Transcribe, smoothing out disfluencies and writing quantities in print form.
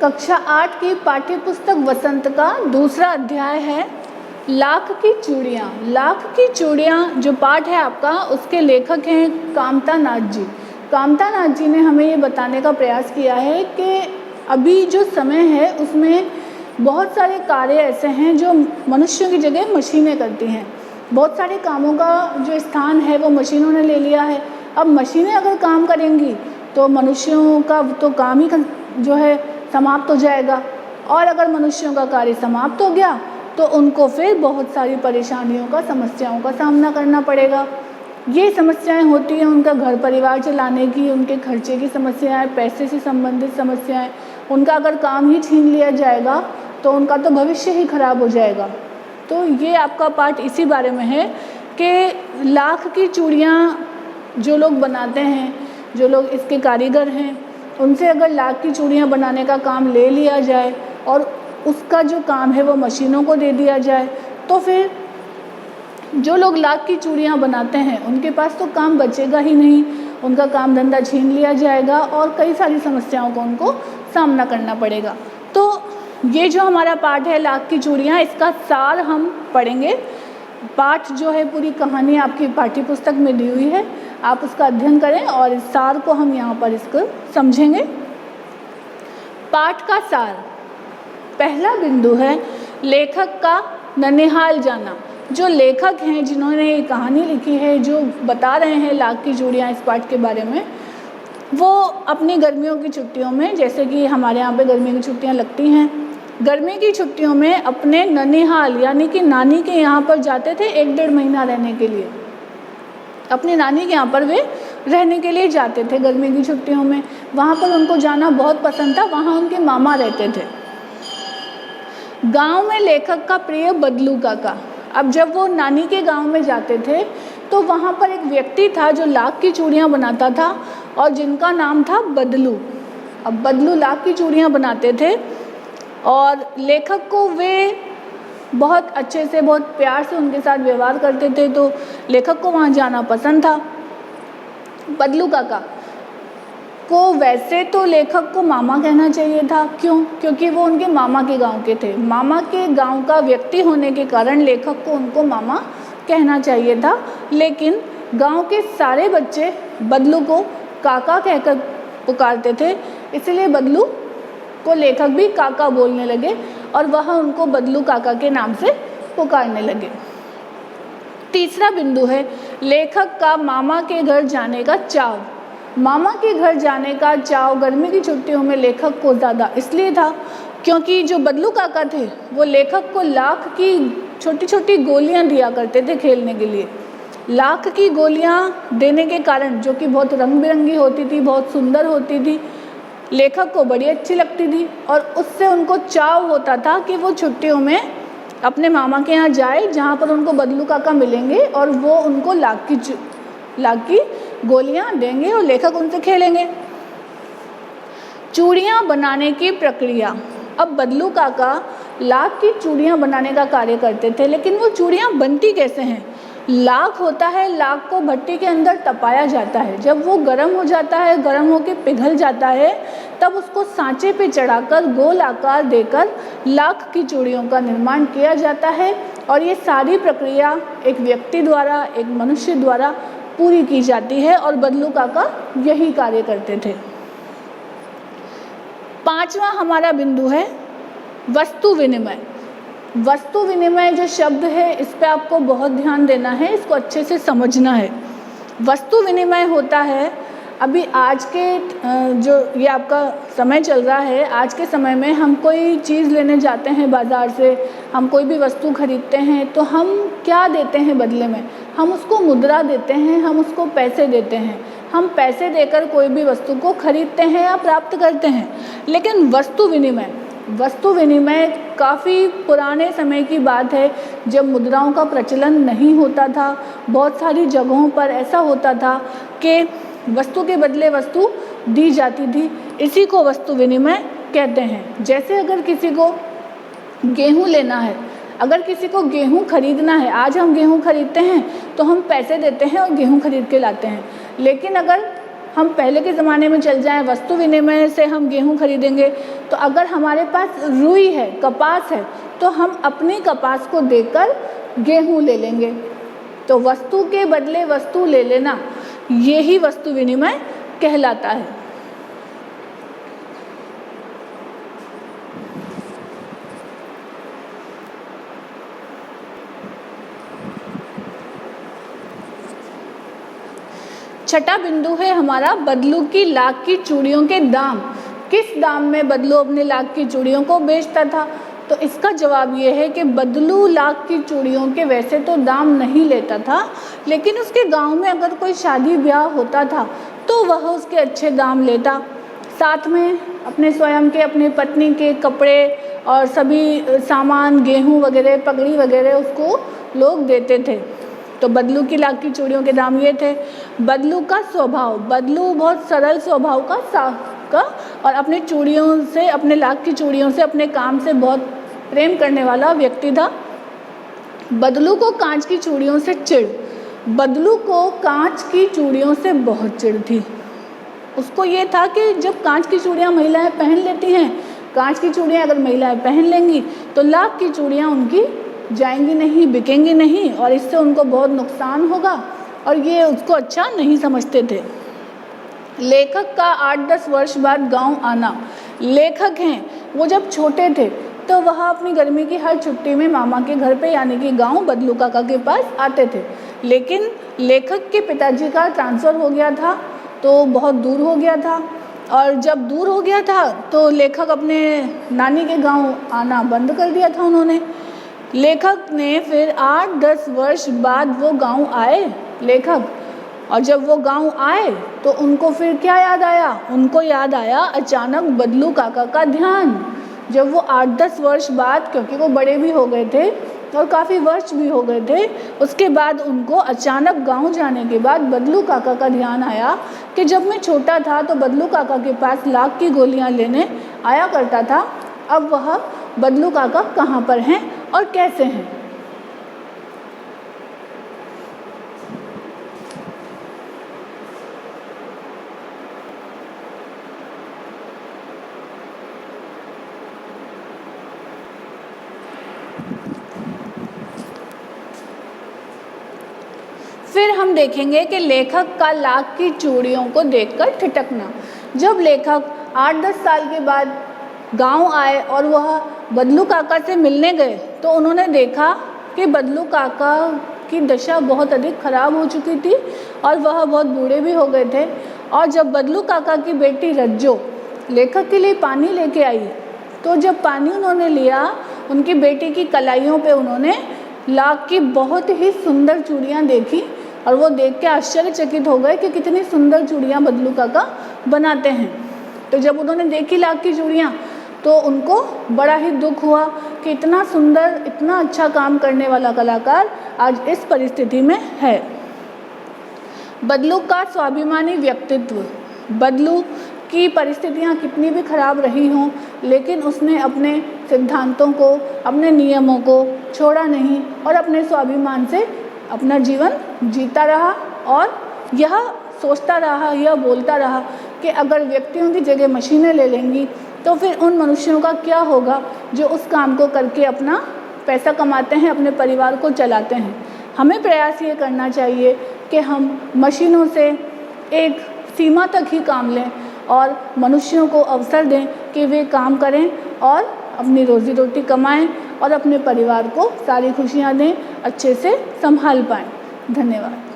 कक्षा 8 की पाठ्य पुस्तक वसंत का दूसरा अध्याय है लाख की चूड़ियाँ। लाख की चूड़ियाँ जो पाठ है आपका, उसके लेखक हैं कामता नाथ जी। कामता नाथ जी ने हमें ये बताने का प्रयास किया है कि अभी जो समय है उसमें बहुत सारे कार्य ऐसे हैं जो मनुष्यों की जगह मशीनें करती हैं। बहुत सारे कामों का जो स्थान है वो मशीनों ने ले लिया है। अब मशीनें अगर काम करेंगी तो मनुष्यों का तो काम ही जो है समाप्त हो जाएगा, और अगर मनुष्यों का कार्य समाप्त हो गया तो उनको फिर बहुत सारी परेशानियों का, समस्याओं का सामना करना पड़ेगा। ये समस्याएं होती हैं उनका घर परिवार चलाने की, उनके खर्चे की समस्याएं, पैसे से संबंधित समस्याएं। उनका अगर काम ही छीन लिया जाएगा तो उनका तो भविष्य ही खराब हो जाएगा। तो ये आपका पाठ इसी बारे में है कि लाख की चूड़ियाँ जो लोग बनाते हैं, जो लोग इसके कारीगर हैं, उनसे अगर लाख की चूड़ियाँ बनाने का काम ले लिया जाए और उसका जो काम है वो मशीनों को दे दिया जाए, तो फिर जो लोग लाख की चूड़ियाँ बनाते हैं उनके पास तो काम बचेगा ही नहीं। उनका काम धंधा छीन लिया जाएगा और कई सारी समस्याओं का उनको सामना करना पड़ेगा। तो ये जो हमारा पाठ है लाख की चूड़ियाँ, इसका सार हम पढ़ेंगे। पाठ जो है, पूरी कहानी आपकी पाठ्य पुस्तक में दी हुई है, आप उसका अध्ययन करें और इस सार को हम यहाँ पर इसको समझेंगे। पाठ का सार, पहला बिंदु है लेखक का ननिहाल जाना। जो लेखक हैं, जिन्होंने ये कहानी लिखी है, जो बता रहे हैं लाख की चूड़ियाँ इस पाठ के बारे में, वो अपनी गर्मियों की छुट्टियों में, जैसे कि हमारे यहाँ पे गर्मी की छुट्टियाँ लगती हैं, गर्मी की छुट्टियों में अपने ननिहाल यानी कि नानी के यहाँ पर जाते थे 1-1.5 महीना रहने के लिए। अपनी नानी के यहाँ पर वे रहने के लिए जाते थे गर्मी की छुट्टियों में। वहाँ पर उनको जाना बहुत पसंद था, वहाँ उनके मामा रहते थे। गांव में लेखक का प्रिय बदलू काका। अब जब वो नानी के गांव में जाते थे तो वहाँ पर एक व्यक्ति था जो लाख की चूड़ियाँ बनाता था और जिनका नाम था बदलू। अब बदलू लाख की चूड़ियाँ बनाते थे और लेखक को वे बहुत अच्छे से, बहुत प्यार से उनके साथ व्यवहार करते थे, तो लेखक को वहाँ जाना पसंद था। बदलू काका को वैसे तो लेखक को मामा कहना चाहिए था। क्यों? क्योंकि वो उनके मामा के गांव के थे। मामा के गांव का व्यक्ति होने के कारण लेखक को उनको मामा कहना चाहिए था, लेकिन गांव के सारे बच्चे बदलू को काका कहकर पुकारते थे, इसलिए बदलू को लेखक भी काका बोलने लगे और वह उनको बदलू काका के नाम से पुकारने लगे। तीसरा बिंदु है लेखक का मामा के घर जाने का चाव। मामा के घर जाने का चाव गर्मी की छुट्टियों में लेखक को ज़्यादा इसलिए था क्योंकि जो बदलू काका थे वो लेखक को लाख की छोटी छोटी गोलियां दिया करते थे खेलने के लिए। लाख की गोलियां देने के कारण, जो कि बहुत रंग बिरंगी होती थी, बहुत सुंदर होती थी, लेखक को बड़ी अच्छी लगती थी और उससे उनको चाव होता था कि वो छुट्टियों में अपने मामा के यहाँ जाए जहाँ पर उनको बदलू काका मिलेंगे और वो उनको लाख की गोलियां देंगे और लेखक उनसे खेलेंगे। चूड़ियाँ बनाने की प्रक्रिया। अब बदलू काका लाख की चूड़ियाँ बनाने का कार्य करते थे, लेकिन वो चूड़ियाँ बनती कैसे हैं? लाख होता है, लाख को भट्टी के अंदर तपाया जाता है। जब वो गर्म हो जाता है, गर्म होकर पिघल जाता है, तब उसको सांचे पे चढ़ाकर गोल आकार देकर लाख की चूड़ियों का निर्माण किया जाता है और ये सारी प्रक्रिया एक व्यक्ति द्वारा, एक मनुष्य द्वारा पूरी की जाती है और बदलू काका यही कार्य करते थे। पांचवा हमारा बिंदु है वस्तु विनिमय। वस्तु विनिमय जो शब्द है, इस पे आपको बहुत ध्यान देना है, इसको अच्छे से समझना है। वस्तु विनिमय होता है, अभी आज के जो ये आपका समय चल रहा है, आज के समय में हम कोई चीज़ लेने जाते हैं बाज़ार से, हम कोई भी वस्तु खरीदते हैं तो हम क्या देते हैं बदले में? हम उसको मुद्रा देते हैं, हम उसको पैसे देते हैं। हम पैसे देकर कोई भी वस्तु को खरीदते हैं या प्राप्त करते हैं। लेकिन वस्तु विनिमय काफ़ी पुराने समय की बात है, जब मुद्राओं का प्रचलन नहीं होता था। बहुत सारी जगहों पर ऐसा होता था कि वस्तु के बदले वस्तु दी जाती थी। इसी को वस्तु विनिमय कहते हैं। जैसे अगर किसी को गेहूँ लेना है, अगर किसी को गेहूँ खरीदना है, आज हम गेहूँ खरीदते हैं तो हम पैसे देते हैं और गेहूँ खरीद के लाते हैं। लेकिन अगर हम पहले के ज़माने में चल जाएं, वस्तु विनिमय से हम गेहूँ खरीदेंगे, तो अगर हमारे पास रुई है, कपास है, तो हम अपनी कपास को देकर गेहूँ ले लेंगे। तो वस्तु के बदले वस्तु ले लेना, यही वस्तु विनिमय कहलाता है। छठा बिंदु है हमारा बदलू की लाख की चूड़ियों के दाम। किस दाम में बदलू अपने लाख की चूड़ियों को बेचता था? तो इसका जवाब ये है कि बदलू लाख की चूड़ियों के वैसे तो दाम नहीं लेता था, लेकिन उसके गांव में अगर कोई शादी ब्याह होता था तो वह उसके अच्छे दाम लेता। साथ में अपने स्वयं के, अपनी पत्नी के कपड़े और सभी सामान, गेहूँ वगैरह, पगड़ी वगैरह उसको लोग देते थे। तो बदलू की लाख की चूड़ियों के दाम ये थे। बदलू का स्वभाव, बदलू बहुत सरल स्वभाव का और अपनी चूड़ियों से, अपने लाख की चूड़ियों से, अपने काम से बहुत प्रेम करने वाला व्यक्ति था। बदलू को कांच की चूड़ियों से चिढ़, बदलू को कांच की चूड़ियों से बहुत चिढ़ थी। उसको ये था कि जब कांच की चूड़ियाँ महिलाएं पहन लेती हैं, कांच की चूड़ियाँ अगर महिलाएं पहन लेंगी तो लाख की चूड़ियाँ उनकी जाएंगी नहीं, बिकेंगी नहीं और इससे उनको बहुत नुकसान होगा, और ये उसको अच्छा नहीं समझते थे। लेखक का 8-10 वर्ष बाद गांव आना। लेखक हैं, वो जब छोटे थे तो वह अपनी गर्मी की हर छुट्टी में मामा के घर पे यानी कि गांव बदलू काका के पास आते थे। लेकिन लेखक के पिताजी का ट्रांसफ़र हो गया था तो बहुत दूर हो गया था, और जब दूर हो गया था तो लेखक अपने नानी के गांव आना बंद कर दिया था उन्होंने। लेखक ने फिर 8-10 वर्ष बाद वो गांव आए लेखक, और जब वो गांव आए तो उनको फिर क्या याद आया? उनको याद आया अचानक बदलू काका का ध्यान। जब वो 8-10 वर्ष बाद, क्योंकि वो बड़े भी हो गए थे और काफ़ी वर्ष भी हो गए थे, उसके बाद उनको अचानक गांव जाने के बाद बदलू काका का ध्यान आया कि जब मैं छोटा था तो बदलू काका के पास लाख की गोलियां लेने आया करता था। अब वह बदलू काका कहाँ पर हैं और कैसे हैं? फिर हम देखेंगे कि लेखक का लाख की चूड़ियों को देखकर ठिठकना। जब लेखक 8-10 साल के बाद गांव आए और वह बदलू काका से मिलने गए तो उन्होंने देखा कि बदलू काका की दशा बहुत अधिक खराब हो चुकी थी और वह बहुत बूढ़े भी हो गए थे। और जब बदलू काका की बेटी रज्जो लेखक के लिए पानी लेके आई तो जब पानी उन्होंने लिया, उनकी बेटी की कलाइयों पे उन्होंने लाख की बहुत ही सुंदर चूड़ियाँ देखी और वो देख के आश्चर्यचकित हो गए कि कितनी सुंदर चूड़ियाँ बदलू काका बनाते हैं। तो जब उन्होंने देखी लाख की चूड़ियाँ तो उनको बड़ा ही दुख हुआ कि इतना सुंदर, इतना अच्छा काम करने वाला कलाकार आज इस परिस्थिति में है। बदलू का स्वाभिमानी व्यक्तित्व। बदलू की परिस्थितियाँ कितनी भी खराब रही हों, लेकिन उसने अपने सिद्धांतों को, अपने नियमों को छोड़ा नहीं और अपने स्वाभिमान से अपना जीवन जीता रहा और यह सोचता रहा, यह बोलता रहा कि अगर व्यक्तियों की जगह मशीनें ले लेंगी तो फिर उन मनुष्यों का क्या होगा जो उस काम को करके अपना पैसा कमाते हैं, अपने परिवार को चलाते हैं। हमें प्रयास ये करना चाहिए कि हम मशीनों से एक सीमा तक ही काम लें और मनुष्यों को अवसर दें कि वे काम करें और अपनी रोजी रोटी कमाएं और अपने परिवार को सारी खुशियां दें, अच्छे से संभाल पाएं। धन्यवाद।